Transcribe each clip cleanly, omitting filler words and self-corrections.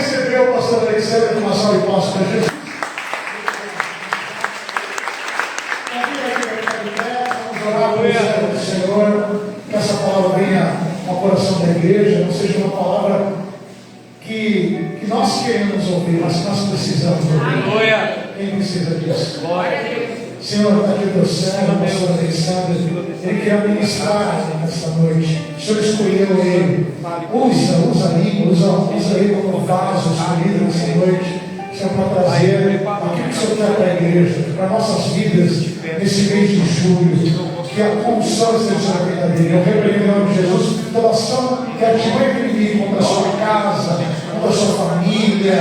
receber o pastor Alexandre com uma salva de palmas para Jesus? Vamos orar pelo servo do Senhor, que essa palavra venha ao coração da igreja, não seja uma palavra que nós queremos ouvir, mas que nós precisamos ouvir. Quem precisa disso? Senhor, está aqui o teu servo, o pastor Alexandre, ele quer ministrar nesta noite. O Senhor escolheu ele. Usa a língua, usa ele como vaso escolhido nessa noite. Senhor, para trazer aquilo que o Senhor quer para a igreja, para nossas vidas, nesse mês de julho. Que a condição esteja sobre a vida dele. Eu repreendo em nome de Jesus toda ação que ativa o inimigo contra a sua casa, contra a sua família,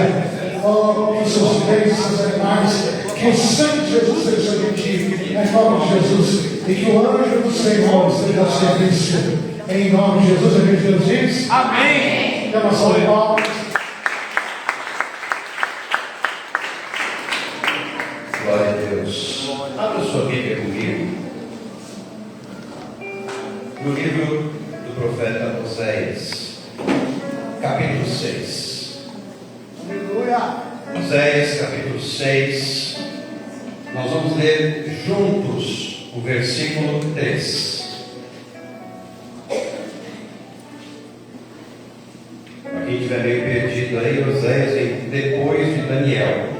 contra os seus bens, seus animais. Que o sangue de Jesus esteja sobre ti, em nome de Jesus. E que o anjo do Senhor esteja ao serviço. Em nome de Jesus, a gente Deus diz. Amém. Dê uma salva de palmas. Glória a Deus. Abra sua Bíblia comigo. No livro do profeta Oséias, capítulo 6. Aleluia. Oséias, capítulo 6. Nós vamos ler juntos o versículo 3. Para quem estiver meio perdido aí, Oséias vem depois de Daniel.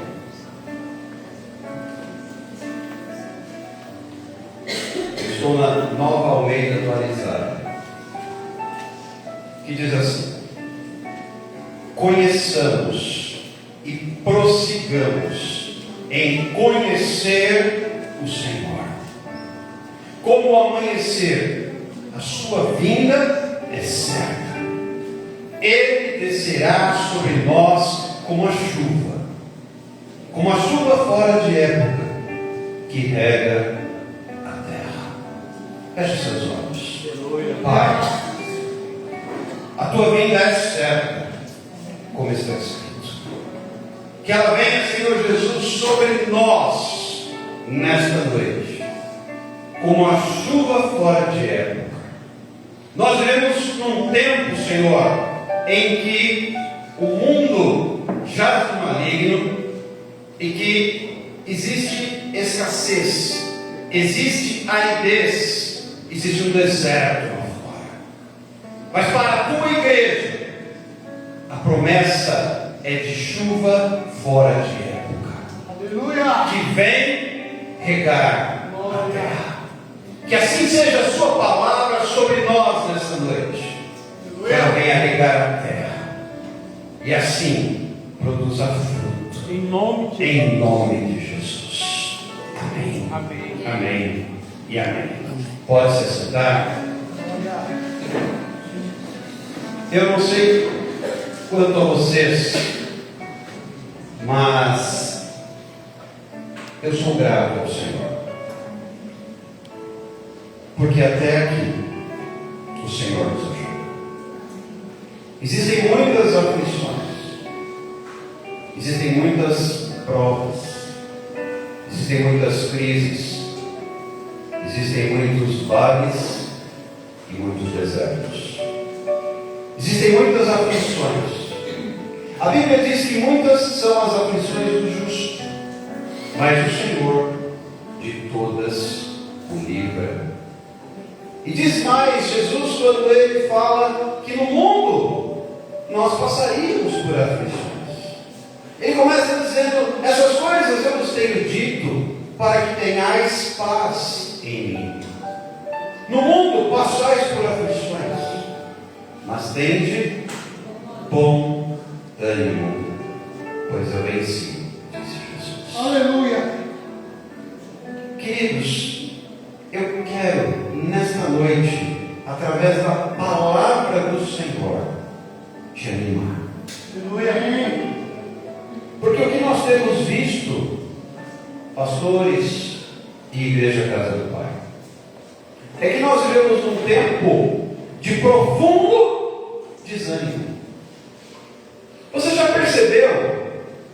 Estou na Nova Almeida atualizada, que diz assim: conheçamos e prossigamos em conhecer o Senhor. Como o amanhecer, a sua vinda é certa. Ele descerá sobre nós como a chuva fora de época, que rega a terra. Feche seus olhos. Pai, a tua vinda é certa, como está escrito. Que ela venha, Senhor Jesus, sobre nós nesta noite, como a chuva fora de época. Nós vivemos num tempo, Senhor, em que o mundo jaz no maligno e que existe escassez, existe aridez, existe um deserto lá fora. Mas para a tua igreja, a promessa é de chuva fora de época. Aleluia. Que vem regar a terra. Que assim seja a sua palavra sobre nós nesta noite. Que ela venha regar a terra. E assim produza fruto. Em nome de Em nome de Jesus. Amém. Amém. Amém. E amém. Pode se sentar. Eu não sei quanto a vocês, mas eu sou grato ao Senhor, porque até aqui o Senhor nos ajudou. Existem muitas aflições, existem muitas provas, existem muitas crises, existem muitos vales e muitos desertos, existem muitas aflições. A Bíblia diz que muitas são as aflições do justo, mas o Senhor de todas o livra. E diz mais Jesus quando ele fala que no mundo nós passaríamos por aflições. Ele começa dizendo: essas coisas eu vos tenho dito para que tenhais paz em mim. No mundo passais por aflições, mas tende bom ânimo, pois eu venci, disse Jesus. Aleluia. Queridos, eu quero nesta noite, através da palavra do Senhor, te animar. Aleluia. Porque o que nós temos visto, pastores e Igreja Casa do Pai, é que nós vivemos num tempo de profundo desânimo. Você já percebeu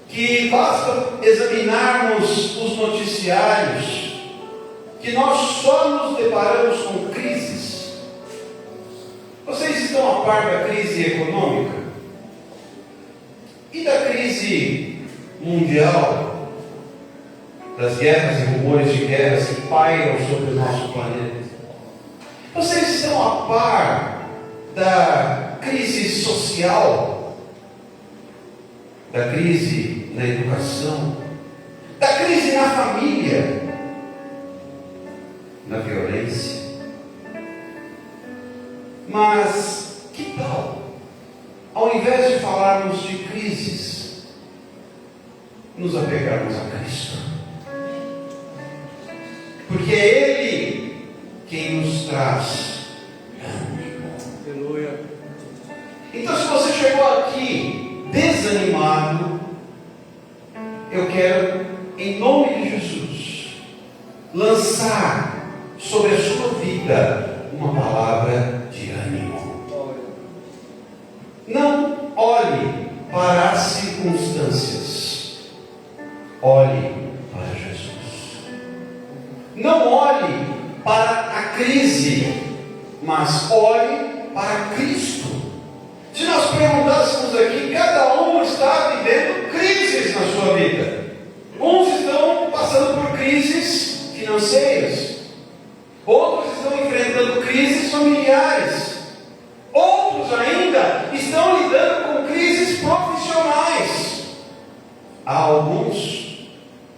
que basta examinarmos os noticiários que nós só nos deparamos com crises? Vocês estão a par da crise econômica? E da crise mundial, das guerras e rumores de guerras que pairam sobre o nosso planeta? Vocês estão a par da crise social, da crise na educação, da crise na família, na violência? Mas que tal, ao invés de falarmos de crises, nos apegarmos a Cristo? Porque é Ele quem nos traz ânimo. Aleluia. Então, se você chegou aqui desanimado, eu quero, em nome de Jesus, lançar sobre a sua vida uma palavra de ânimo. Não olhe para as circunstâncias, olhe para Jesus. Não olhe para a crise, mas olhe para Cristo. Se nós perguntássemos aqui, cada um está vivendo crises na sua vida. Uns estão passando por crises financeiras, outros estão enfrentando crises familiares, outros ainda estão lidando com crises profissionais. Há alguns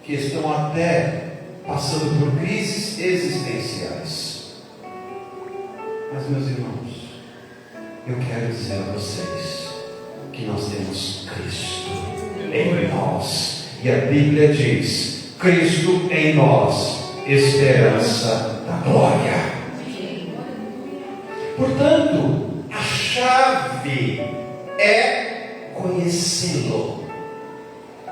que estão até passando por crises existenciais. Mas, meus irmãos, eu quero dizer a vocês que nós temos Cristo em nós. E a Bíblia diz: Cristo em nós, esperança da glória. Portanto, a chave é conhecê-lo.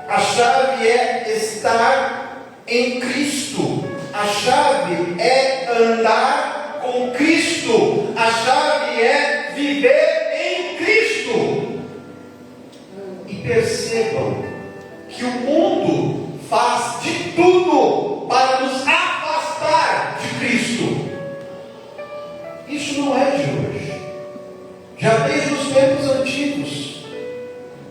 A chave é estar em Cristo. A chave é andar com Cristo. A chave é viver em Cristo. E percebam que o mundo faz de tudo para nos afastar de Cristo. Isso não é de hoje. Já desde os tempos antigos,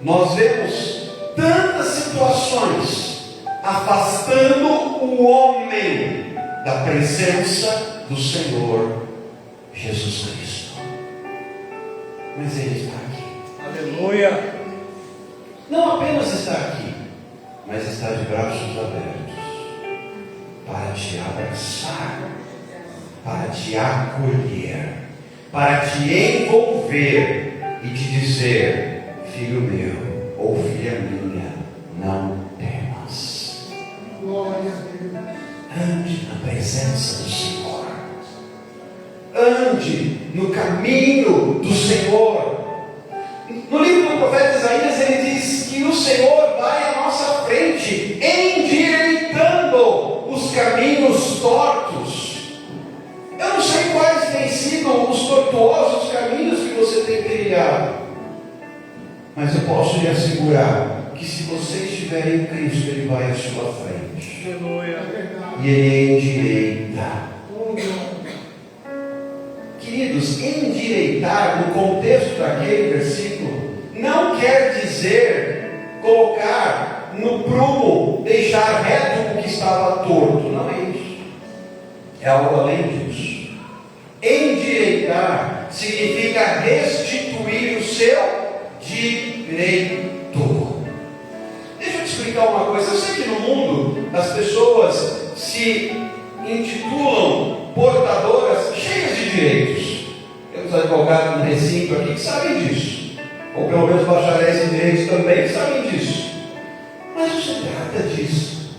nós vemos tantas situações afastando o homem da presença do Senhor Jesus Cristo. Mas Ele está aqui. Aleluia. Não apenas está aqui, mas está de braços abertos para te abraçar, para te acolher, para te envolver e te dizer: filho meu ou filha minha, não temas. Glória a Deus. Ande na presença do Senhor, ande no caminho do Senhor. No livro do profeta Isaías, ele diz que o Senhor vai à nossa frente, endireitando os caminhos tortos. Eu não sei quais têm sido os tortuosos caminhos que você tem trilhado, mas eu posso lhe assegurar que se você estiver em Cristo, Ele vai à sua frente. Aleluia. E Ele endireita. Queridos, endireitar no contexto daquele versículo não quer dizer colocar no prumo, deixar reto o que estava torto. Não é isso. É algo além disso. Endireitar significa restituir o seu direito. Deixa eu te explicar uma coisa. Eu sei que no mundo as pessoas se intitulam portadoras cheias de direitos. Temos advogados no recinto aqui que sabem disso, ou pelo menos bacharéis em direitos também que sabem disso. Mas não se trata disso.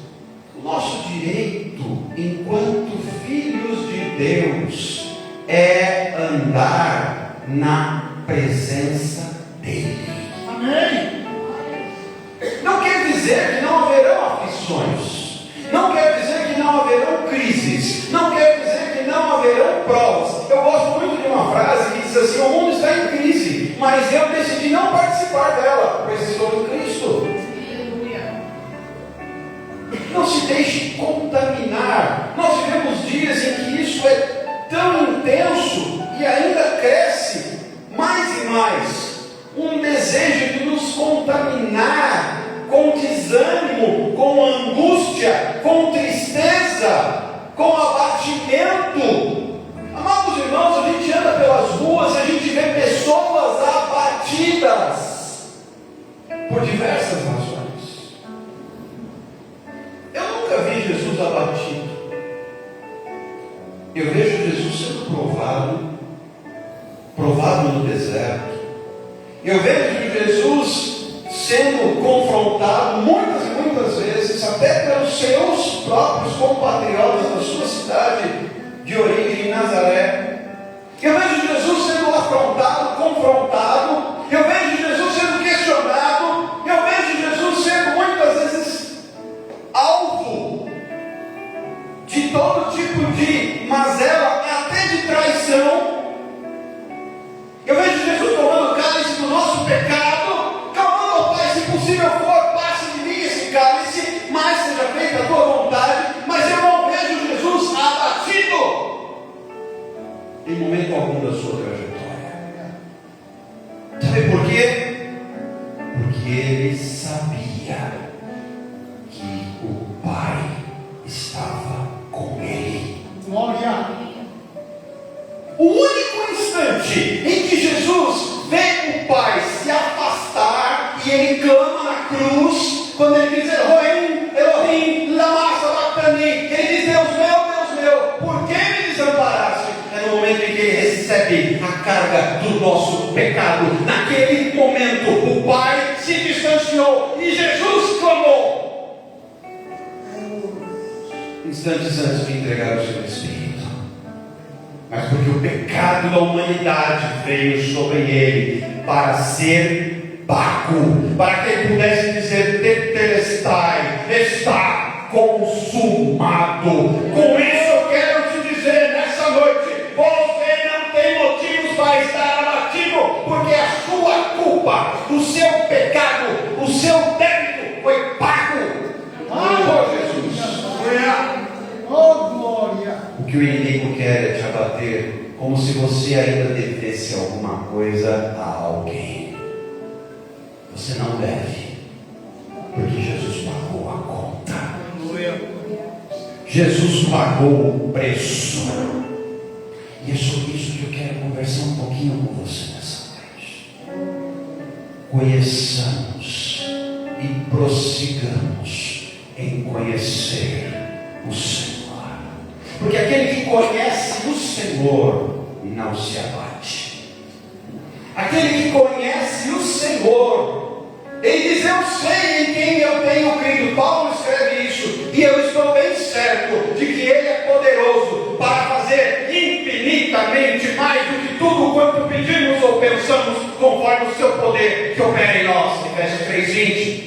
O nosso direito enquanto filhos de Deus é andar na presença dEle. Amém. Não quer dizer que não haverão aflições, não quer dizer que não haverão crises, não quer dizer que não haverão provas. Eu gosto muito de uma frase que diz assim: o mundo está em crise, mas eu decidi não participar dela, pois estou em Cristo. Não se deixe contaminar. Nós vivemos dias em que isso é tão intenso e ainda cresce mais e mais. Um desejo de nos contaminar com tristeza, com abatimento. Amados irmãos, a gente anda pelas ruas e a gente vê pessoas abatidas por diversas razões. Eu nunca vi Jesus abatido. Eu vejo Jesus sendo provado no deserto. Eu vejo Jesus sendo confrontado muitas e muitas vezes, até pelos seus próprios compatriotas da sua cidade de origem, Nazaré. Eu vejo Jesus sendo afrontado, confrontado. Eu vejo Jesus sendo questionado. Eu vejo Jesus sendo muitas vezes alvo de todo tipo de mazela, até de traição. Eu vejo Jesus tomando o cálice do nosso pecado, clamando ao Pai: se possível for, passe de mim esse cálice, mas seja feita a tua vontade. Mas eu não vejo Jesus abatido em momento algum da sua trajetória. Sabe por quê? Porque ele sabia que o Pai estava com ele. Glória. O único instante em que Jesus vê o Pai se afastar e ele clama na cruz, quando ele diz: Elohim, Elohim, lama sabachthani, ele diz: Deus meu, por que me desamparaste? É no momento em que ele recebe a carga do nosso pecado. Naquele momento o Pai se distanciou e Jesus clamou, instantes antes de entregar o seu Espírito. Mas porque o pecado da humanidade veio sobre ele para ser pago, para que ele pudesse dizer: tetelestai, está consumado. Com isso eu quero te dizer nessa noite: você não tem motivos para estar abatido, porque a sua culpa, o seu pecado, o seu débito foi pago por Jesus. Oh, glória. O que o inimigo quer é te abater, como se você ainda devesse alguma coisa a alguém. Você não deve, porque Jesus pagou a conta. Jesus pagou o preço. E é sobre isso que eu quero conversar um pouquinho com você nessa noite. Conheçamos e prossigamos em conhecer o Senhor. Porque aquele que conhece o Senhor não se abate. Aquele que conhece o Senhor, ele diz: eu sei em quem eu tenho crido. Paulo escreve isso, e eu estou bem certo de que ele é poderoso para fazer infinitamente mais do que tudo quanto pedimos ou pensamos, conforme o seu poder que opera em nós. Efésios 3:20.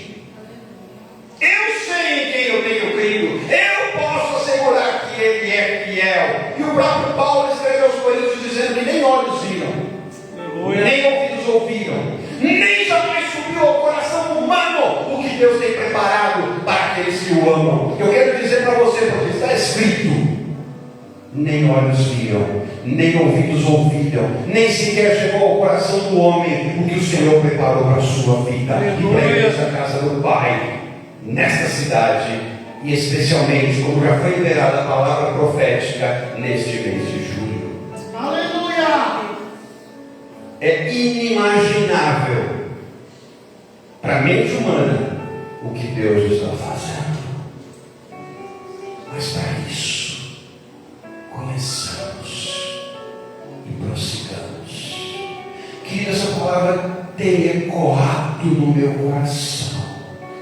Eu sei em quem eu tenho crido. Eu posso assegurar que ele é fiel. E o próprio Paulo escreveu aos Coríntios dizendo que nem olhos viram, nem ouvidos ouviram, nem jamais subiu ao coração humano o que Deus tem preparado para aqueles que o amam. Eu quero dizer para você, porque está escrito: nem olhos viram, nem ouvidos ouviram, nem sequer chegou ao coração do homem o que o Senhor preparou para a sua vida e para a igreja da casa do Pai, nesta cidade, e especialmente, como já foi liberada a palavra profética, neste mês de julho. Aleluia! É inimaginável para a mente humana o que Deus está fazendo. Mas para isso, conheçamos e prossigamos. Querida, essa palavra tem ecoado no meu coração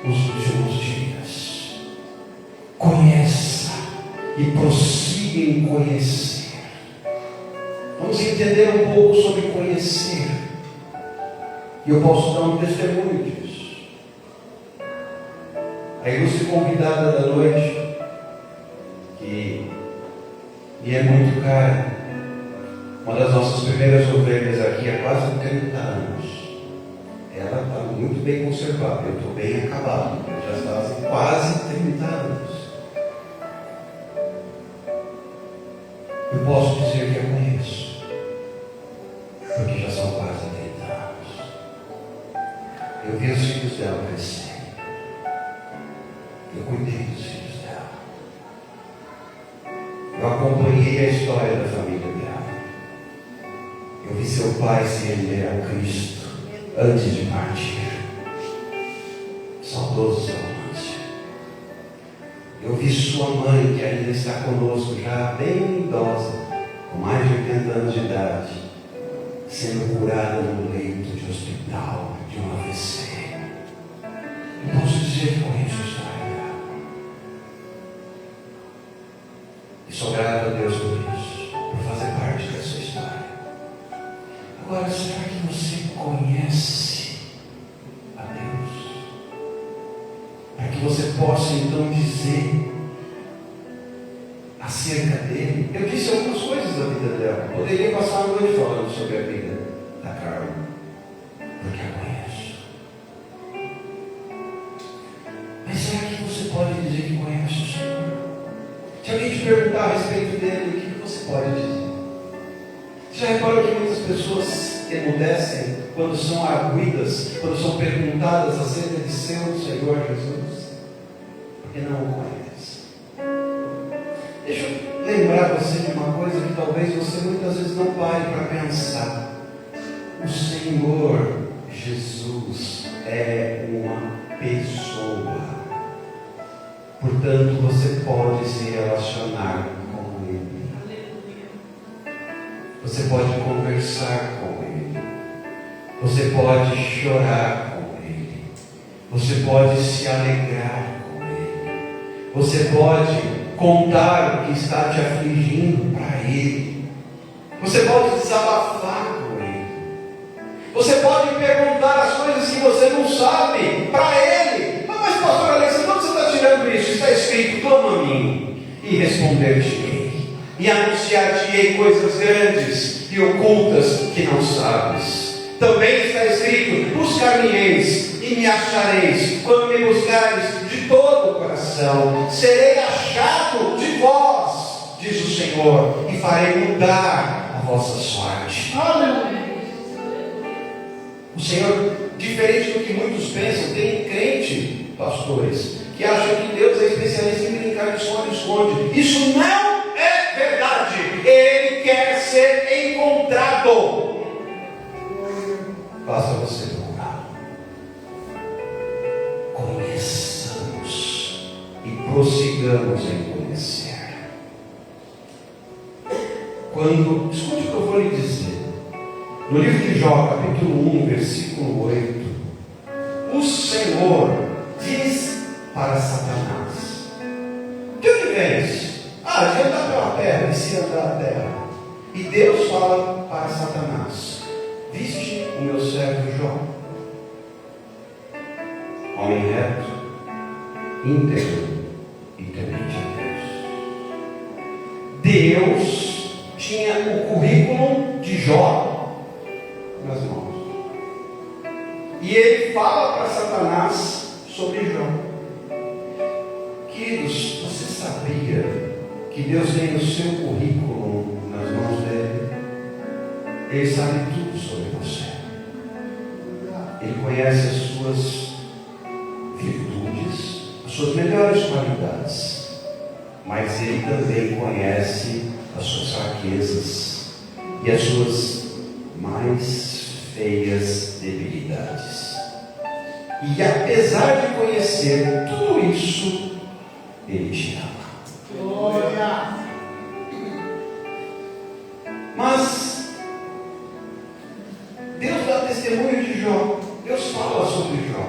nos últimos dias. Conheça e prossiga em conhecer. Vamos entender um pouco sobre conhecer. E eu posso dar um testemunho disso. A ilustre convidada da noite, que me é muito cara, uma das nossas primeiras ovelhas aqui há quase 30 anos. Ela está muito bem conservada, eu estou bem acabado, já está quase 30 anos. Eu posso dizer que a conheço, porque já são quase 30 anos. Eu vi os filhos dela crescerem, eu cuidei dos filhos dela. Eu acompanhei a história da família dela. Eu vi seu pai se render a Cristo antes de partir. Saudoso seu amante. Eu vi sua mãe, que ainda está conosco, já bem idosa, com mais de 80 anos de idade, sendo curada no leito de hospital de um AVC. Eu posso dizer que conheço a história dela. E sou grato a Deus por isso, por fazer parte dessa história. Agora, será que você conhece a Deus? Para que você possa então dizer acerca dele. Eu disse algumas coisas da vida dela. Poderia passar a noite falando sobre a vida da Carla, porque a conheço. Mas será que você pode dizer que conhece o Senhor? Se alguém te perguntar a respeito dele, o que você pode dizer? Você já reparou que muitas pessoas emudecem quando são arguidas, quando são perguntadas acerca de seu Senhor Jesus? Porque não o conhece. Deixa eu lembrar você de uma coisa que talvez você muitas vezes não pare para pensar. O Senhor Jesus é uma pessoa. Portanto, você pode se relacionar com Ele. Você pode conversar com Ele. Você pode chorar com Ele. Você pode se alegrar com Ele. Você pode contar o que está te afligindo para Ele. Você pode desabafar com Ele. Você pode perguntar as coisas que você não sabe para Ele. Mas pastor Alexandre, onde você está tirando isso? Está escrito: clama a mim e responder-te-ei, e anunciar-te-ei coisas grandes e ocultas que não sabes. Também está escrito: buscar-me-eis e me achareis, quando me buscares de todo o coração. Serei achado de vós, diz o Senhor, e farei mudar a vossa sorte. O Senhor, diferente do que muitos pensam, tem crente, pastores, que acham que Deus é especialista em brincar de esconde-esconde. Isso não é verdade. Ele quer ser encontrado. Basta você procurar. Conheçamos e prossigamos em conhecer. Escute o que eu vou lhe dizer. No livro de Jó, capítulo 1, versículo 8, o Senhor diz para Satanás: de onde vens? De andar pela terra, de se andar a terra. E Deus fala para Satanás: viste o meu servo Jó, homem reto, íntegro e temente a Deus. Deus tinha o currículo de Jó nas mãos. E ele fala para Satanás sobre Jó. Queridos, você sabia que Deus tem o seu currículo nas mãos dele? Ele sabe tudo sobre você. Ele conhece as suas virtudes, as suas melhores qualidades, mas ele também conhece as suas fraquezas e as suas mais feias debilidades. E apesar de conhecer tudo isso, Ele te ama. Glória! Mas Deus dá testemunho de Jó. Deus fala sobre Jó.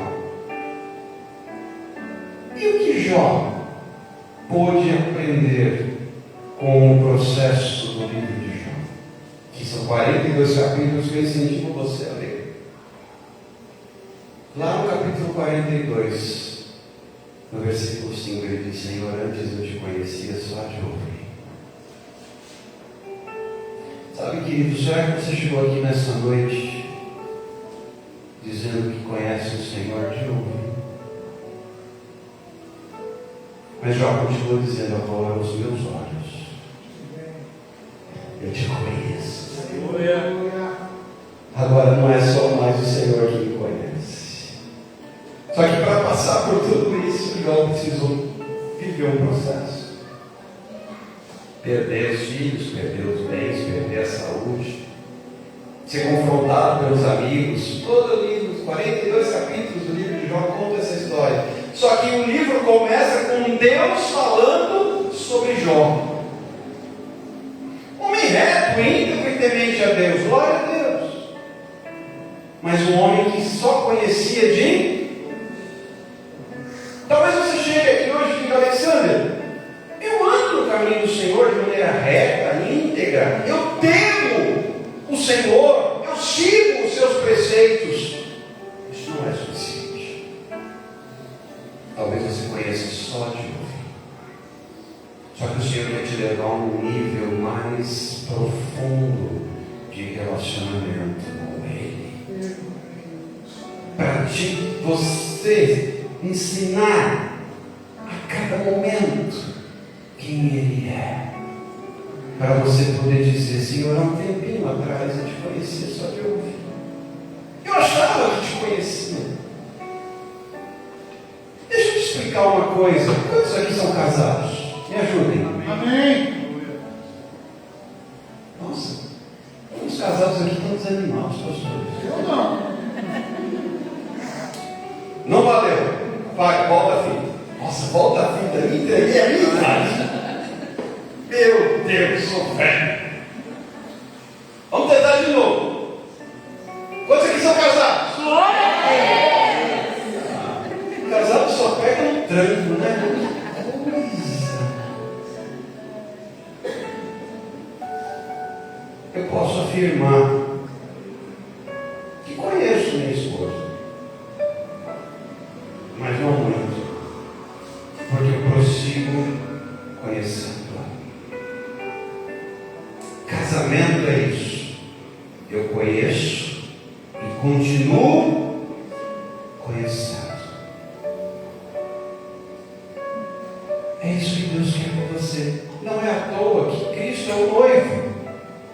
E o que Jó pôde aprender com o processo do livro de Jó? Que são 42 capítulos que eu incentivo você a ler. Lá no capítulo 42, no versículo 5, ele diz: Senhor, antes eu te conhecia só de ouvir. Sabe, querido, será que você chegou aqui nessa noite dizendo que conhece o Senhor de ouvir? Mas Jó continua dizendo: agora os meus olhos, eu te conheço. Agora não é só mais o Senhor que me conhece. Só que para passar por tudo isso, Jó precisou viver um processo. perder os filhos, perder os bens, perder a saúde, ser confrontado pelos amigos. Todo o livro, os 42 capítulos do livro de Jó conta essa história. Só que o livro começa com Deus falando sobre Jó. Homem reto, íntegro e temente a Deus, glória a Deus. Mas um homem que só conhecia de... Talvez você chegue aqui hoje e diga: Alexander, eu ando no caminho do Senhor de maneira reta, íntegra, eu temo o Senhor, eu sigo os seus preceitos. Isso não é suficiente. Talvez você conheça só de ouvir. Só que o Senhor quer te levar a um nível mais profundo de relacionamento com Ele, para você ensinar a cada momento quem Ele é, para você poder dizer: Senhor, há um tempinho atrás eu te conhecia só de ouvir, eu achava que te conhecia. Deixa eu te explicar uma coisa. Quantos aqui são casados? Me ajudem. Amém. Nossa, os casados aqui estão desanimados, pastores. Eu não. Não valeu. Vai, volta a fita. Nossa, volta a fita. Me entreguei a minha idade. Meu Deus, sou velho. Vamos tentar de novo. Quantos aqui são casados? Casado só pega no tranco, né? Eu posso afirmar que conheço minha esposa, mas não muito, porque eu prossigo conhecendo-a. Casamento é isso. Eu conheço e continuo conhecendo. É isso que Deus quer com você. Não é à toa que Cristo é o noivo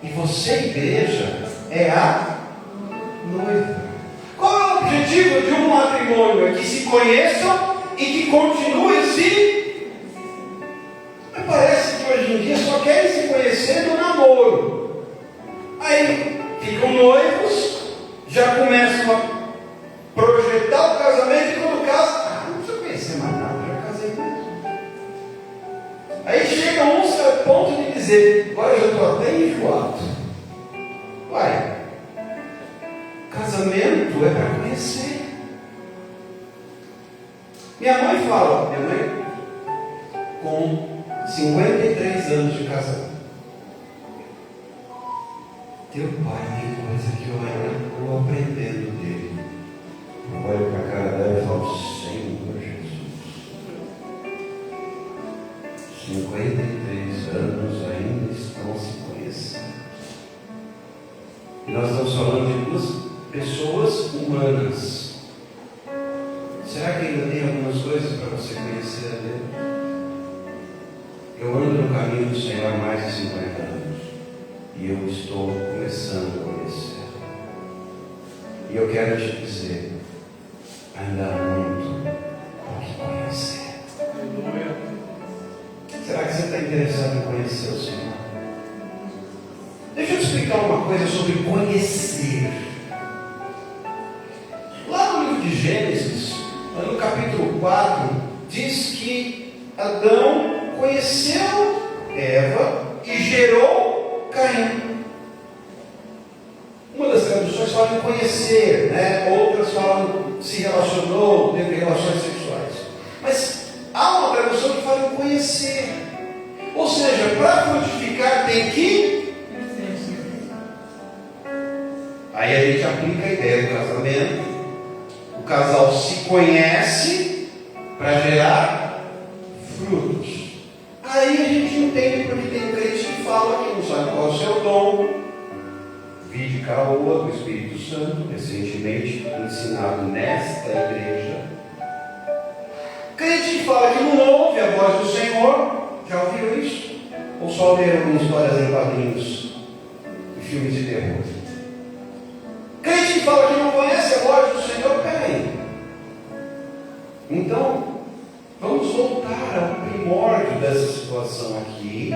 e você, igreja, é a noiva. Qual é o objetivo de um matrimônio? É que se conheçam e que continuem se... Mas parece que hoje em dia só querem se conhecer no namoro. Aí ficam noivos, já começam a projetar o casamento, e quando casam, não precisa conhecer mais nada, já casei mesmo. Aí chega uns ao ponto de dizer: agora eu já estou até enjoado. Uai, casamento é para conhecer. Minha mãe fala, minha mãe com 53 anos de casado: teu pai tem coisa que eu ainda estou aprendendo dele. Eu olho para a cara dela e falo: Senhor Jesus, 53 anos ainda estão se conhecendo. E nós estamos falando de duas pessoas humanas. Será que ainda tem algumas coisas para você conhecer a Deus? Eu ando no caminho do Senhor há mais de 50 anos e eu estou começando a conhecer. E eu quero te dizer: ainda há muito por que conhecer. Será que você está interessado em conhecer o Senhor? Deixa eu te explicar uma coisa sobre conhecer. Lá no livro de Gênesis, no capítulo 4, diz que Adão conheceu Eva e gerou Caim. Uma das traduções fala em conhecer, né? Outras falam se relacionou, teve relações sexuais. Mas há uma tradução que fala em conhecer. Ou seja, para frutificar tem que... Aí a gente aplica a ideia do casamento. O casal se conhece para gerar frutos. Aí a gente entende porque tem crente que fala que não sabe qual é o seu dom. Vide Caoa do Espírito Santo, recentemente ensinado nesta igreja. Crente que fala que não ouve a voz do Senhor. Já ouviram isso? Ou só leram histórias em quadrinhos e filmes de terror? Crente que fala que não conhece a voz do Senhor, peraí. Então, vamos voltar ao primórdio dessa situação aqui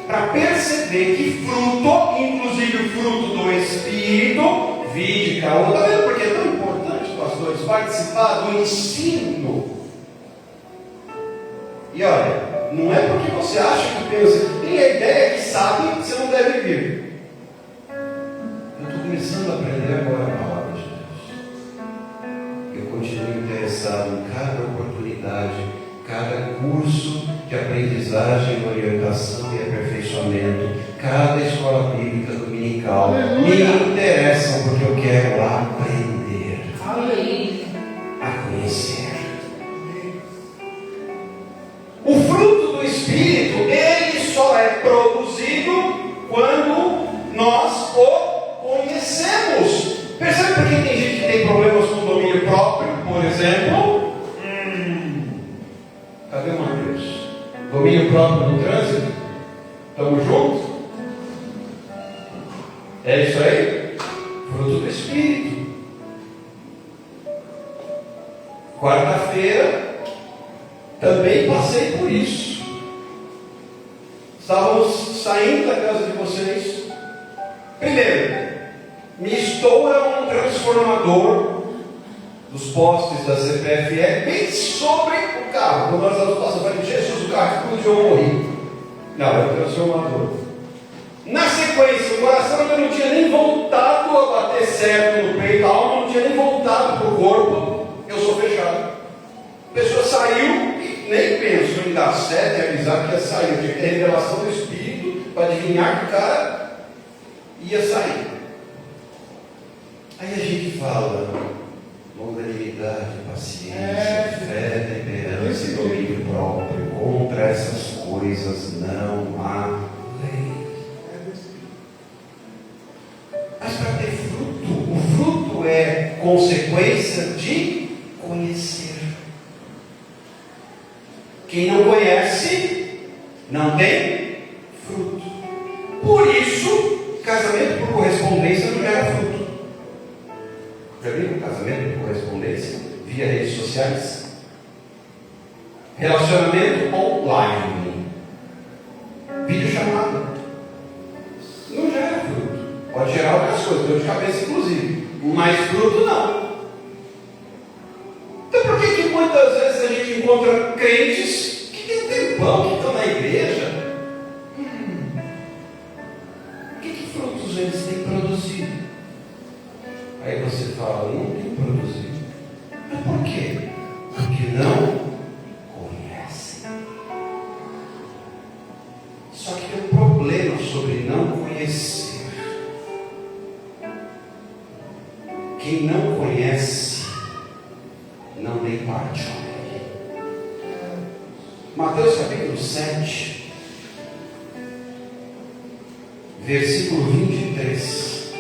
para perceber que fruto, inclusive o fruto do Espírito, vide caô. Está vendo porque é tão importante, pastores, participar do ensino? E olha, não é porque você acha que pensa, tem a ideia que sabe que você não deve vir. Eu estou começando a aprender agora a palavra de Deus. Eu continuo interessado em cada oportunidade, cada curso de aprendizagem, orientação e aperfeiçoamento, cada escola bíblica dominical. Aleluia. Me interessam porque eu quero aprender, Aleluia. a conhecer. O fruto do Espírito, ele só é produzido quando nós o conhecemos. Percebe por que tem gente que tem problemas com o domínio próprio, por exemplo? Cadê o Mateus? Domínio próprio no trânsito? Estamos juntos? É isso aí? Fruto do Espírito. Quarta-feira também passei por isso. Estávamos saindo da casa de vocês. Primeiro, me estoura um transformador dos postes da CPFE bem sobre o carro. Quando nós estávamos passando, eu falei, Jesus, o carro explodiu, eu morri. Não, é o transformador. Na sequência, o coração ainda não tinha nem voltado a bater certo no peito, a alma não tinha nem voltado para o corpo. Eu sou fechado. A pessoa saiu. Nem penso em dar certo e avisar que ia sair. Eu tive revelação do Espírito para adivinhar que o cara ia sair. Aí a gente fala longanimidade, paciência, fé, temperança e domínio próprio. Contra essas coisas não há lei. Mas para ter fruto, o fruto é consequência de conhecer. Quem não conhece, não tem fruto. Por isso, casamento por correspondência não gera fruto. Já viram casamento por correspondência? Via redes sociais? Relacionamento online. Videochamada. Não gera fruto. Pode gerar outras coisas, dor de cabeça inclusive. Mas fruto não. Então por que muitas vezes a gente encontra crentes que tem um tempão que estão na igreja? Que frutos eles têm produzido? Aí você fala, não tem produzido. Mas por quê? Porque não conhecem. Só que tem um problema sobre não conhecer. Quem não conhece não tem parte com ele. Mateus capítulo 7, versículo 23,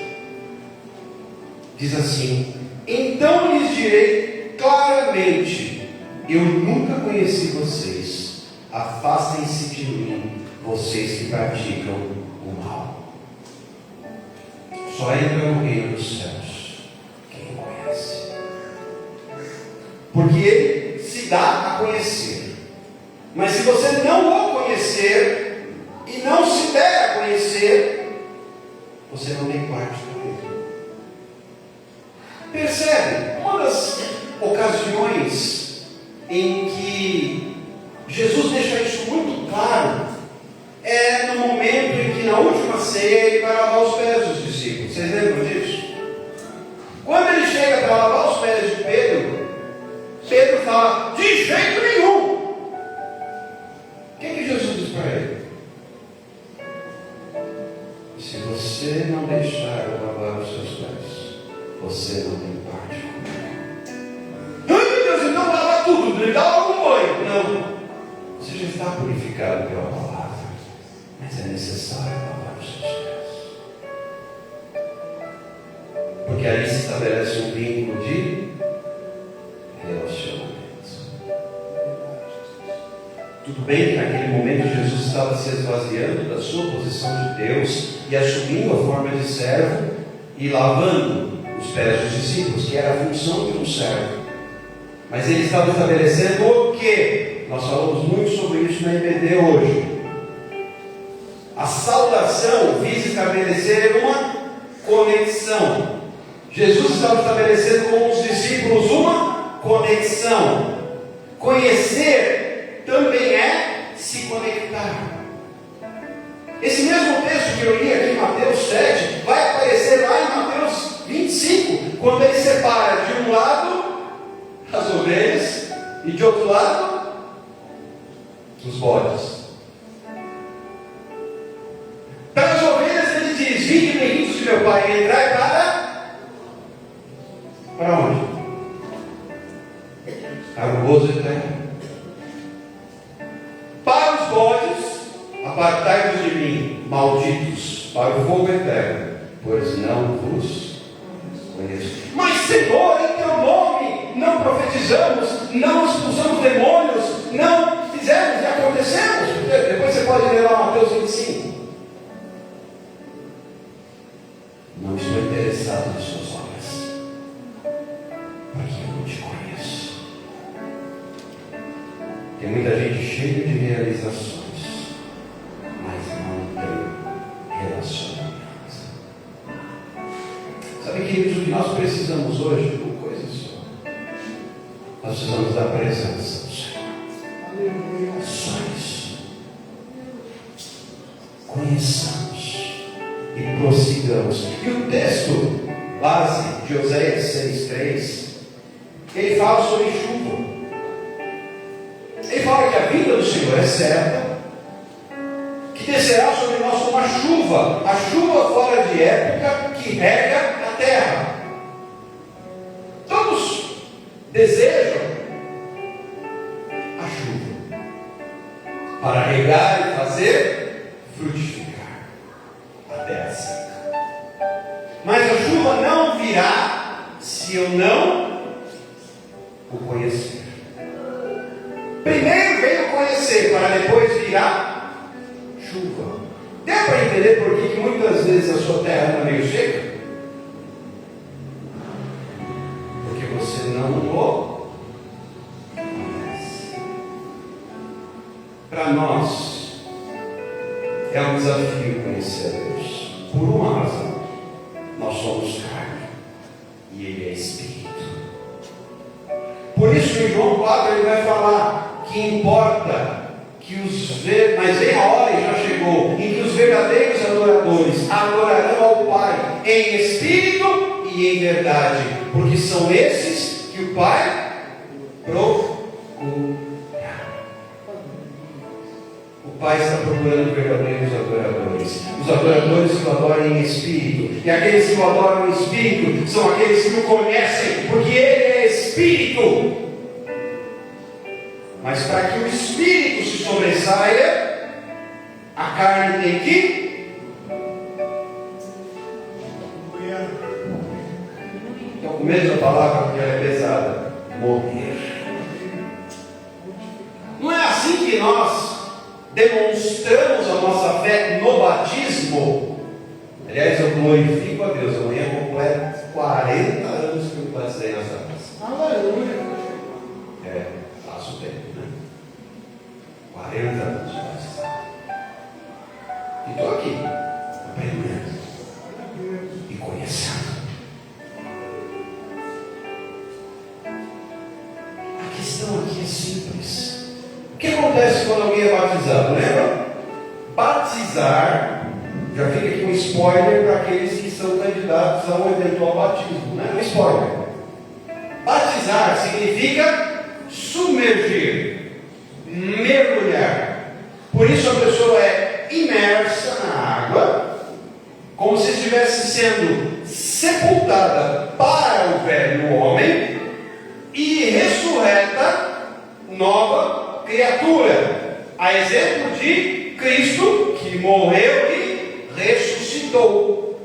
diz assim: então lhes direi claramente, eu nunca conheci vocês, afastem-se de mim, vocês que praticam o mal. Só entra no reino dos céus quem conhece. Porque ele se dá a conhecer. Mas se você não o conhecer e não se der a conhecer, você não tem parte com ele. Percebe? Uma das ocasiões em que Jesus deixa isso muito claro é no momento em que na última ceia ele vai lavar os pés dos discípulos. Vocês lembram disso? Quando ele chega para lavar os pés de Pedro, Pedro fala, de jeito nenhum. O que Jesus diz para ele? Se você não deixar eu lavar os seus pés, você não tem parte comigo. Ai meu Deus, então lava tudo, ele dá um banho. Não, você já está purificado pela palavra, mas é necessário lavar os seus pés. Porque ali se estabelece um vínculo de relacionamento. Tudo bem que naquele momento Jesus estava se esvaziando da sua posição de Deus e assumindo a forma de servo e lavando os pés dos discípulos, que era a função de um servo. Mas ele estava estabelecendo o quê? Nós falamos muito sobre isso na IBD hoje. A saudação visa estabelecer uma conexão. Jesus estava estabelecendo com os discípulos uma conexão. Conhecer também é se conectar. Esse mesmo texto que eu li aqui em Mateus 7 vai aparecer lá em Mateus 25, quando ele separa de um lado as ovelhas e de outro lado os bodes. Para as ovelhas ele diz: vinde benditos de meu Pai, e entrai para onde? Para o gozo eterno. Para os bodes, apartai-vos de mim, malditos, para o fogo eterno, pois não vos conheço. Mas Senhor, em teu nome não profetizamos, não expulsamos demônios, não fizemos e acontecemos. Depois você pode ler lá Mateus 25. Não estou interessado nas suas obras, porque eu não te conheço. Tem muita gente cheia de realizações, mas não tem relacionamento. Sabe, queridos, o que nós precisamos hoje de uma coisa só. Nós precisamos da presença do Senhor. Só isso. Conheçamos e prossigamos. E o texto base de Oséias 6,3, ele fala sobre chuva. Ele fala que a vinda do Senhor é certa, que descerá sobre nós como a chuva fora de época que rega a terra. Todos desejam a chuva para regar e fazer frutificar a terra seca. Mas a chuva não virá se eu não o conhecer. Primeiro veio conhecer, para depois virar chuva. Deu para entender por que muitas vezes a sua terra está meio seca? Porque você não o conhece. Para nós é um desafio conhecer a Deus. Por uma razão: nós somos carne e Ele é Espírito. Por isso em João 4 ele vai falar que importa que mas vem a hora, e já chegou, em que os verdadeiros adoradores adorarão ao Pai em espírito e em verdade, porque são esses que o Pai procura. O Pai está procurando verdadeiros adoradores, os adoradores que o adoram em espírito, e aqueles que o adoram em espírito são aqueles que o conhecem, porque Ele é Espírito. Mas para que o Espírito se sobressaia, a carne tem que... Estou com medo da palavra porque ela é pesada. Morrer. Não é assim que nós demonstramos a nossa fé no batismo? Aliás, eu glorifico a Deus. Amanhã completo 40 anos que eu batizei nessa casa. Aleluia. Passo o tempo, né? 40 anos de batizado. E estou aqui, aprendendo e conhecendo. A questão aqui é simples. O que acontece quando alguém é batizado? Lembra? Batizar, já fica aqui um spoiler para aqueles que são candidatos a um eventual batismo, né? Um spoiler. Batizar significa submergir, mergulhar. Por isso a pessoa é imersa na água, como se estivesse sendo sepultada para o velho homem e ressurreta, nova criatura. A exemplo de Cristo, que morreu e ressuscitou.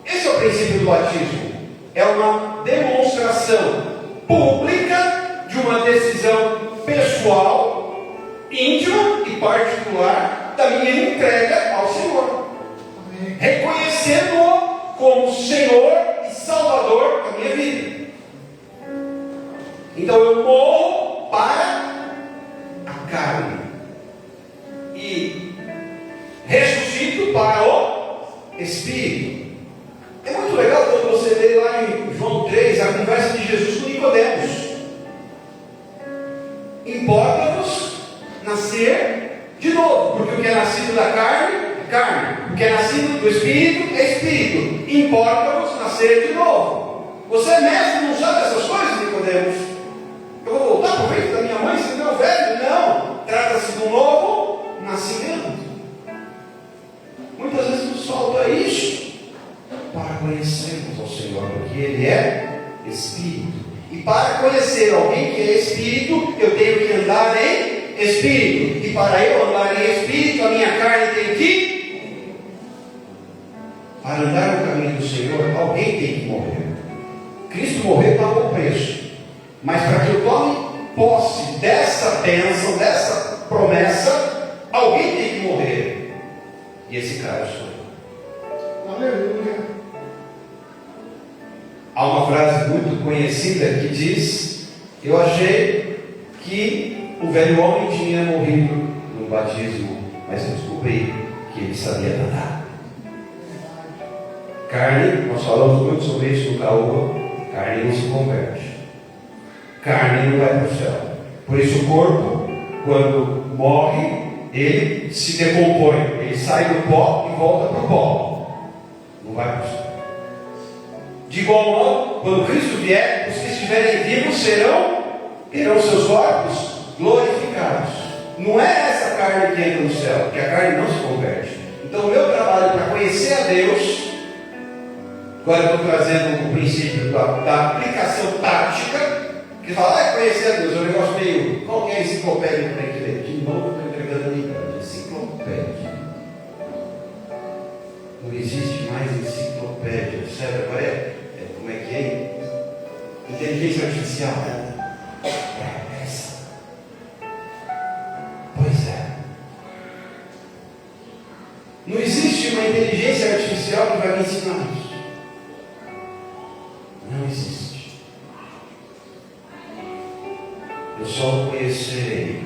Esse é o princípio do batismo. É uma demonstração pública de uma decisão pessoal, íntima e particular da minha entrega ao Senhor, reconhecendo-o como Senhor e Salvador da minha vida. Então eu morro para a carne e ressuscito espírito. É muito legal quando você lê lá em João 3 a conversa de Jesus com Nicodemos. Importa-vos nascer de novo, porque o que é nascido da carne é carne, o que é nascido do espírito é espírito. Importa-vos nascer de novo. Você é mestre, não sabe essas coisas, Nicodemos? Eu vou voltar para o ventre da minha mãe, se não velho? Não, trata-se de um novo nascimento. Muitas vezes nos falta isso para conhecermos ao Senhor, porque Ele é Espírito. E para conhecer alguém que é Espírito, eu tenho que andar em Espírito. E para eu andar em Espírito, a minha carne tem que... Para andar no caminho do Senhor, alguém tem que morrer. Cristo morreu, pagou o preço. Mas para que eu tome posse dessa bênção, dessa promessa, alguém tem que morrer. E esse cara sou eu. Aleluia. Há uma frase muito conhecida que diz: eu achei que o velho homem tinha morrido no batismo, mas eu descobri que ele sabia nadar. Carne, nós falamos muito sobre isso no Caoba, carne não se converte. Carne não vai para o céu. Por isso o corpo, quando morre, ele se decompõe. Ele sai do pó e volta para o pó. Não vai para o céu. De igual modo, quando Cristo vier, os que estiverem vivos terão seus corpos glorificados. Não é essa carne que entra no céu, porque a carne não se converte. Então o meu trabalho para conhecer a Deus, agora eu estou trazendo o princípio da aplicação prática, que fala, conhecer a Deus, é um negócio meio, qual que é a enciclopédia que tem que ler? De novo eu estou entregando a minha enciclopédia. Não existe mais enciclopédia, sabe? Agora como é que é? Inteligência artificial. É essa. Pois é. Não existe uma inteligência artificial que vai me ensinar isso. Não existe. Eu só o conhecerei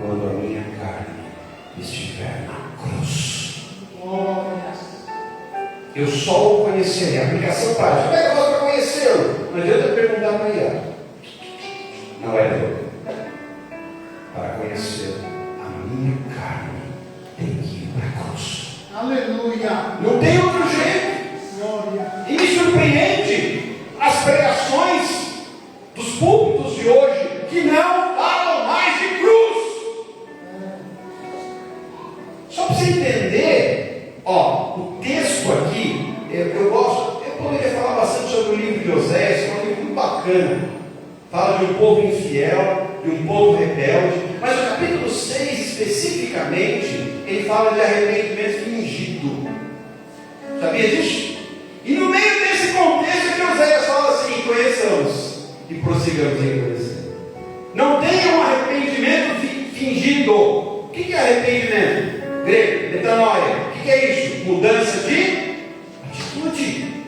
quando a minha carne estiver na cruz. Eu só o conhecerei. A aplicação prática. Como é que eu faço para conhecê-lo? Não adianta perguntar para ele. Não é eu. Para conhecer a minha carne, tem que ir para a cruz. Aleluia. Não tem outro jeito. Glória. E me surpreende as pregações dos púlpitos de hoje que não falam mais de cruz. Só para você entender, o texto aqui, eu gosto, eu poderia falar bastante sobre o livro de Oséias, que é um livro muito bacana. Fala de um povo infiel, de um povo rebelde, mas o capítulo 6 especificamente, ele fala de arrependimento fingido. Sabia disso? E no meio desse contexto é que Oséias fala assim: conheçamos e prossigamos em conhecer. Não tenha um arrependimento fingido. O que é arrependimento? Grego, metanoia. O que é isso? Mudança de atitude.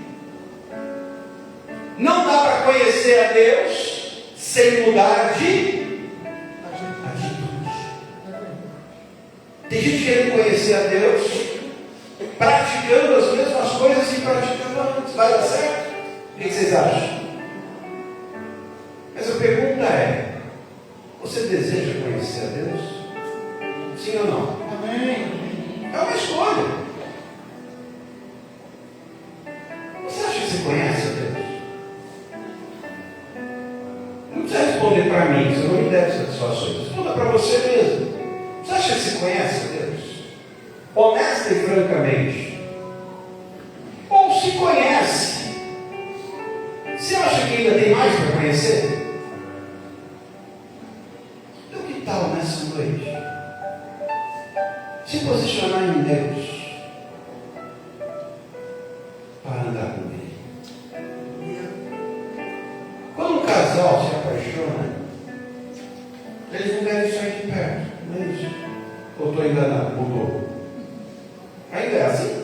Não dá para conhecer a Deus sem mudar de atitude. Tem gente querendo conhecer a Deus praticando as mesmas coisas que praticava antes. Vai dar certo? O que vocês acham? Mas a pergunta é: você deseja conhecer a Deus? Sim ou não? Amém. É uma escolha. Você acha que você conhece a Deus? Não precisa responder para mim, você não me deve satisfações. Responda para você mesmo. Você acha que você conhece a Deus? Honesta e francamente. Ou se conhece, você acha que ainda tem mais para conhecer? Então que tal nessa noite se posicionar em Deus para andar com Ele? Quando um casal se apaixona, eles não devem sair de perto, não é isso? Ou estou enganado? Mudou? Ainda é assim?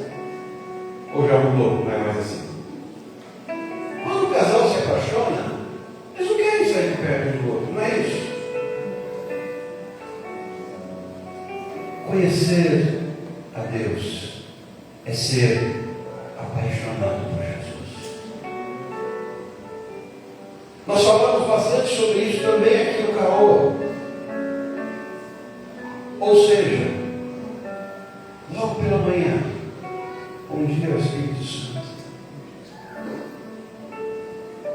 Ou já mudou? Não é mais assim? Quando um casal se apaixona, eles não querem sair de perto do outro, não é isso? Conhecer a Deus é ser bastante sobre isso também aqui no Caoa. Ou seja, logo pela manhã, bom dia ao Espírito Santo.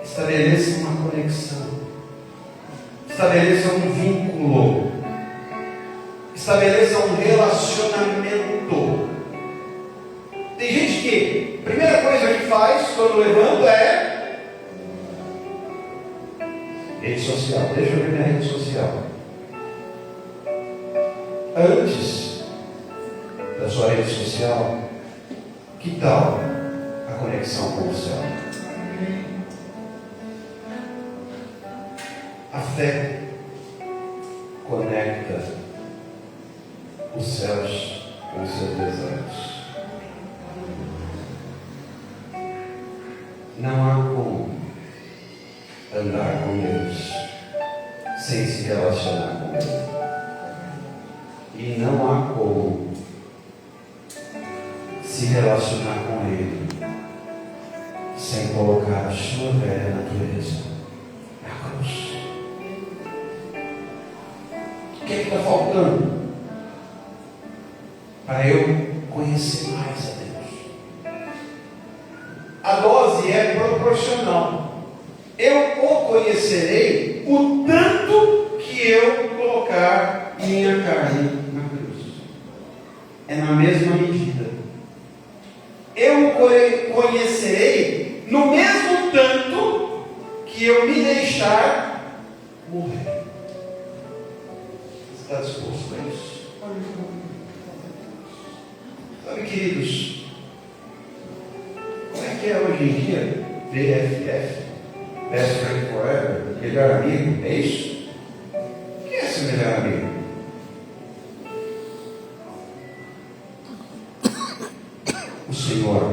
Estabeleça uma conexão, estabeleça um vínculo, estabeleça um relacionamento. Tem gente que a primeira coisa que faz quando levanta é rede social. Deixa eu ver minha rede social. Antes da sua rede social, que tal a conexão com o céu? A fé conecta os céus com os seus desejos. Não há como andar com Deus sem se relacionar com Ele. E não há como se relacionar com Ele sem colocar a sua velha natureza na cruz. O que está faltando para eu conhecer mais a Deus? A dose é proporcional. Eu o conhecerei o tanto que eu colocar minha carne na cruz. É na mesma medida. Eu o conhecerei no mesmo tanto que eu me deixar morrer. Você está disposto a isso? Sabe, queridos, como é que é hoje em dia? BFF, Best Friend Forever, melhor amigo, é isso? Quem é seu melhor amigo? O Senhor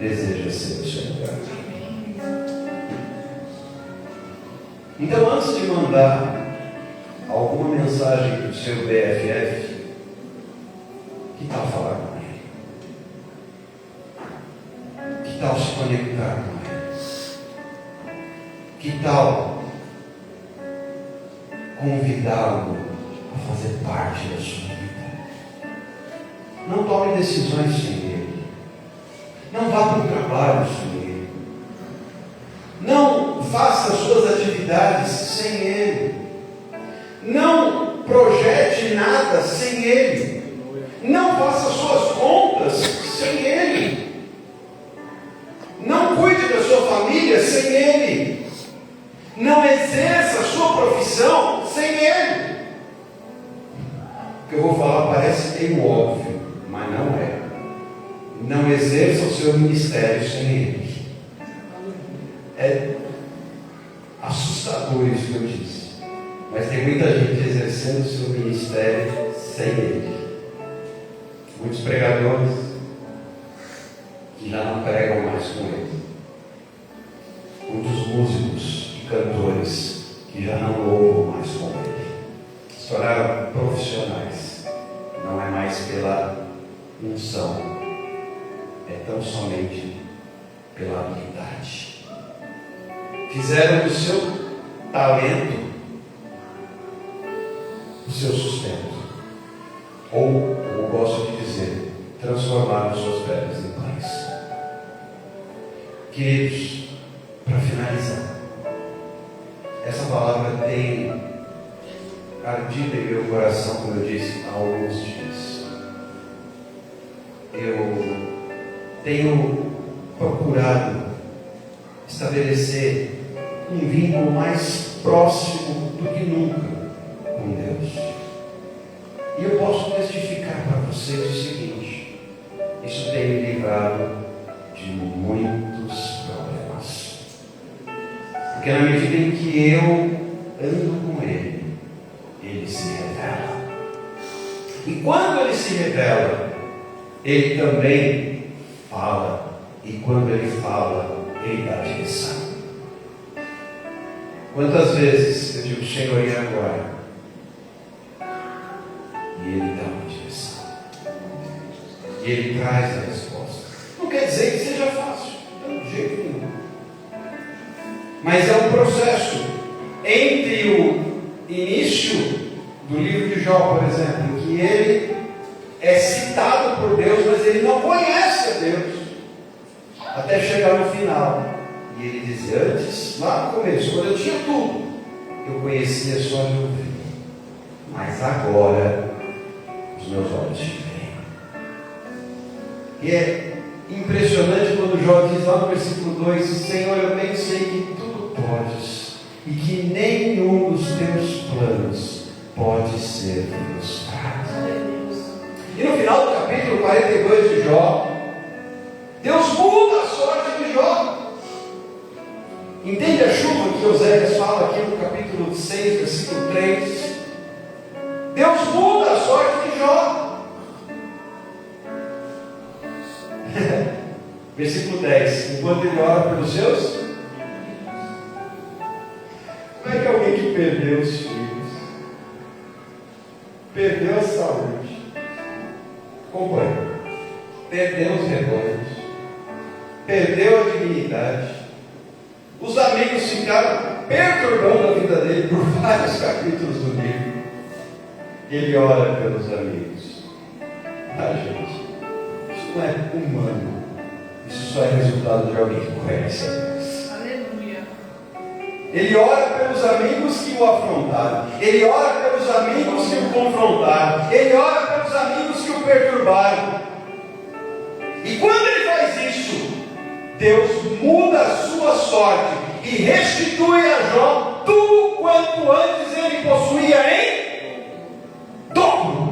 deseja ser o seu melhor amigo. Então, antes de mandar alguma mensagem para o seu BFF, que tal falar com ele? Que tal se conectar com ele? Que tal convidá-lo a fazer parte da sua vida? Não tome decisões sem ele. Não vá para o trabalho sem ele. Não faça suas atividades sem ele. Não projete nada sem ele. Não faça suas contas sem ele. Não cuide da sua família sem ele. Não exerça a sua profissão sem ele. O que eu vou falar parece meio óbvio, mas não é. Não exerça o seu ministério sem ele. É assustador isso que eu disse. Mas tem muita gente exercendo o seu ministério sem ele. Muitos pregadores que já não pregam mais com ele. Muitos músicos e cantores que já não louvam mais com ele. Se tornaram profissionais. Não é mais pela unção, é tão somente pela habilidade. Fizeram do seu talento o seu sustento. Ou, como gosto de dizer, transformaram suas pedras em pães. Queridos, para finalizar, essa palavra tem ardido em meu coração, como eu disse, há alguns dias. Eu tenho procurado estabelecer um vínculo mais próximo do que nunca com Deus. E eu posso testificar para vocês o seguinte: isso tem me livrado de muitos problemas. Porque na medida em que eu ando com Ele, Ele se revela. E quando Ele se revela, Ele também fala. E quando Ele fala, Ele dá direção. Quantas vezes eu digo, Senhor, e agora? E Ele dá uma direção. E Ele traz a resposta. Não quer dizer que seja fácil, não, de jeito nenhum. Mas é um processo. do livro de Jó, por exemplo, em que ele é citado por Deus, mas ele não conhece a Deus, até chegar no final. E ele diz: antes, lá no começo, quando eu tinha tudo, eu conhecia só de ouvir, mas agora os meus olhos te veem. E é impressionante quando Jó diz lá no versículo 2: Senhor, eu bem sei que tudo podes, e que nenhum dos teus planos pode ser frustrado. E no final do capítulo 42 de Jó, Deus muda a sorte de Jó. Entende a chuva que Oséias fala aqui no capítulo 6, versículo 3? Deus muda a sorte de Jó. Versículo 10: enquanto ele ora pelos seus, como é que alguém que perdeu os filhos, perdeu a saúde, acompanha, perdeu os rebanhos, perdeu a dignidade, os amigos ficaram perturbando a vida dele por vários capítulos do livro, ele ora pelos amigos? Ah, gente, isso não é humano, isso só é resultado de alguém que conhece a Deus. Aleluia. Ele ora pelos amigos que o afrontaram, ele ora pelos amigos que o confrontaram, ele ora pelos amigos que o perturbaram. E quando ele faz isso, Deus muda a sua sorte e restitui a Jó tudo quanto antes ele possuía em dobro.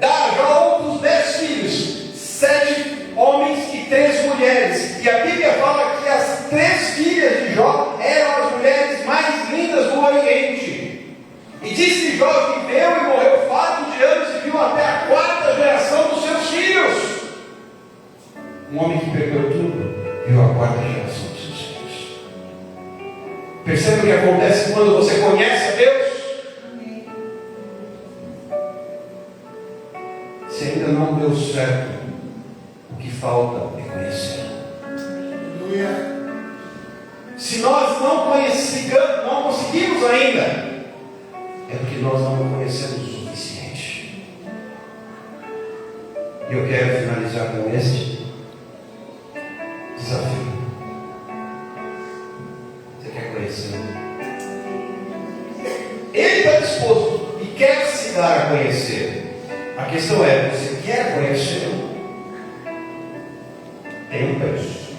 Dá a Jó outros 10 filhos, 7 homens e 3 mulheres. E a Bíblia fala que as 3 filhas de Jó eram as mulheres mais lindas do Oriente. E diz que Jó viveu e morreu farto de anos e viu até a 4ª geração dos seus filhos. Um homem que perdeu tudo, viu a 4ª geração dos seus filhos. Percebe o que acontece quando você conhece a Deus? Se ainda não deu certo, o que falta é conhecer. Se nós não conseguimos ainda, é porque nós não conhecemos o suficiente. E eu quero finalizar com este desafio. Você quer conhecer? Ele está disposto e quer se dar a conhecer. A questão é: você quer conhecê-lo? Tem um preço.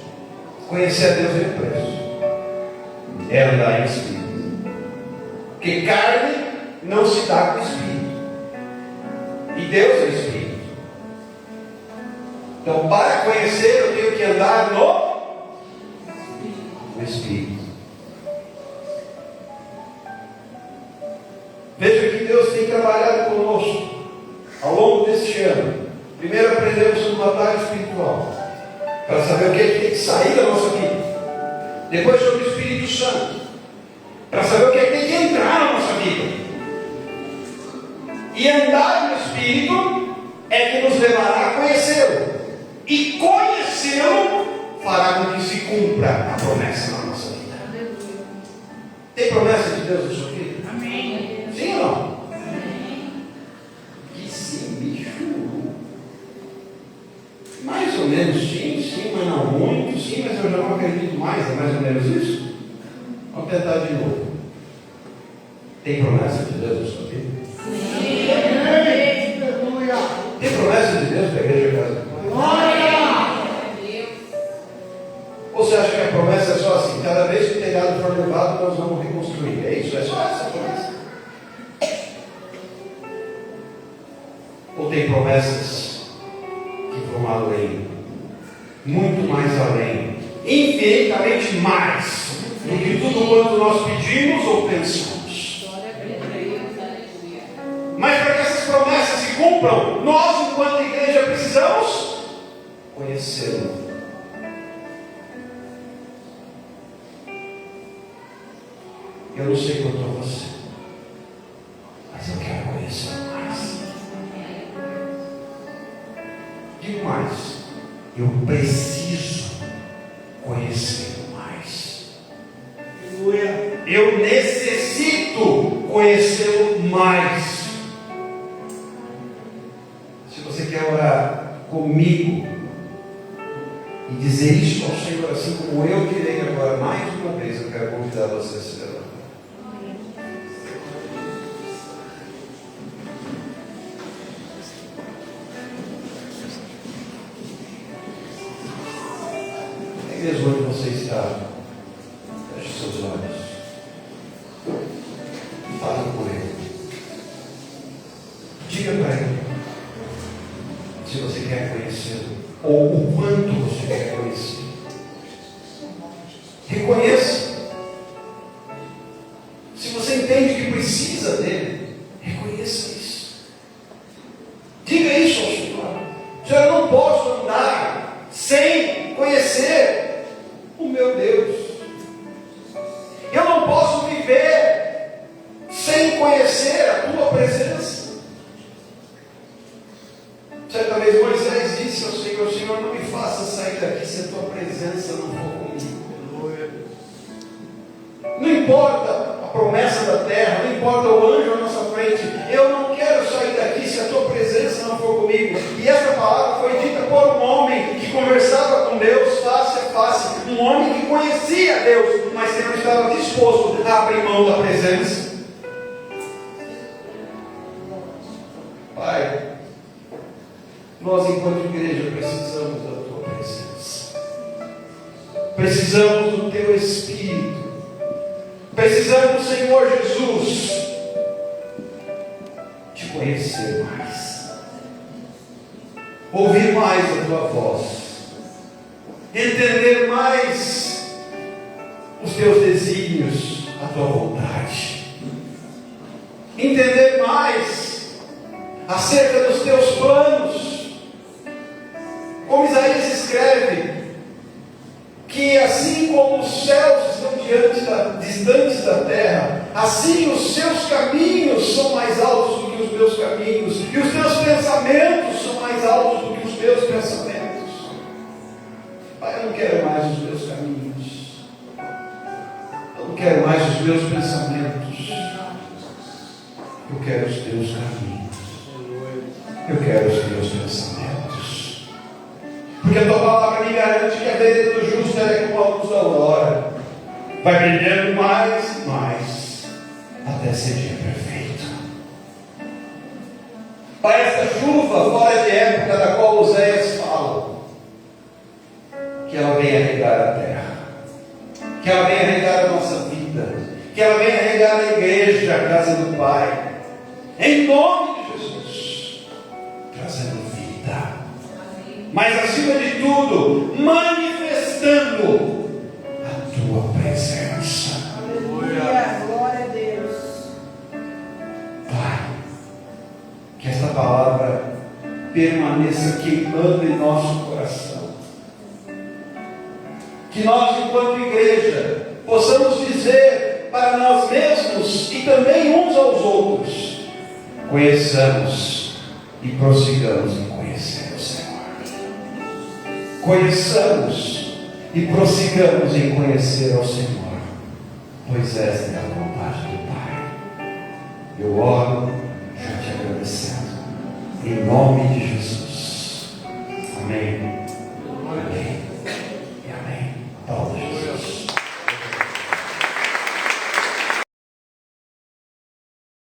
Conhecer a Deus tem um preço. É andar em espírito. Porque carne não se dá com espírito. E Deus é espírito. Então, para conhecer, eu tenho que andar no espírito. Veja que Deus tem trabalhado conosco ao longo deste ano. Primeiro aprendemos sobre o batalha espiritual, para saber o que tem que sair da nossa vida. Depois sobre o Espírito Santo, para saber o que tem que entrar na nossa vida. E andar no Espírito é que nos levará a conhecê-lo. E conhecê-lo fará com que se cumpra a promessa na nossa vida. Tem promessa de Deus na sua vida? Amém. Sim ou não? Amém. Que sim, bicho. Mais ou menos sim, mas não muito, sim, mas eu já não acredito mais, é mais ou menos isso? Vamos tentar de novo. Tem promessa de Deus na sua vida? Tem promessa de Deus para a igreja casa do Pai? Ou você acha que a promessa é só assim: cada vez que o telhado for levado, nós vamos reconstruir? É isso? É só essa promessa? Ou tem promessas que vão além, muito mais além, infinitamente mais do que tudo quanto nós pedimos ou pensamos? Mas para que essas promessas se cumpram, nós, enquanto igreja, precisamos conhecê-lo. Eu não sei quanto a você, mas eu quero conhecer mais. Digo mais, eu preciso conhecer mais. Eu necessito conhecê-lo mais. Se você quer orar comigo e dizer isso ao Senhor, assim como eu direi agora, mais uma vez, eu quero convidar você a se levantar. Mesmo onde você está, feche seus olhos, fale com Ele, diga para Ele se você quer conhecê-lo, ou o quanto você quer conhecer. Reconheça. Se você entende que precisa dele, reconheça isso. Diga isso ao Senhor. Senhor, eu não posso andar sem conhecer o meu Deus. Eu não posso viver sem conhecer a tua presença. Certa vez Moisés disse ao Senhor: Senhor, não me faça sair daqui se a tua presença não for comigo. Não importa a promessa da terra, não importa o anjo à nossa frente, eu não quero sair daqui se a tua presença não for comigo. E essa palavra foi dita por um homem que conversava com Deus face a face, um homem que conhecia Deus, mas que não estava disposto a abrir mão da presença. Pai, nós enquanto igreja precisamos da tua presença, precisamos do teu Espírito, precisamos, Senhor Jesus, te conhecer mais, ouvir mais a tua voz, entender mais os teus desígnios, a tua vontade, entender mais acerca dos teus planos. Como Isaías escreve, que assim como os céus estão distantes da terra, assim os seus caminhos são mais altos do que os meus caminhos, e os teus pensamentos são mais altos do que os meus pensamentos. Pai, eu não quero mais os meus caminhos, eu não quero mais os meus pensamentos, eu quero os teus caminhos, eu quero os teus pensamentos. Porque a tua palavra me garante que a vereda do justo é como a luz da aurora, vai brilhando mais e mais, até ser dia perfeito. Para esta chuva fora de época da qual Oséias fala, que ela venha regar a terra, que ela venha regar a nossa vida, que ela venha regar a igreja, a casa do Pai, em nome de Jesus, trazendo vida, mas acima de tudo, manifestando a tua presença. Aleluia, glória a Deus. Pai, que esta palavra permaneça queimando em nosso coração, que nós, enquanto igreja, possamos dizer para nós mesmos e também uns aos outros: conheçamos e prossigamos em conhecer o Senhor. Conheçamos e prossigamos em conhecer ao Senhor, pois esta é a vontade do Pai. Eu oro já te agradecendo, em nome de Jesus.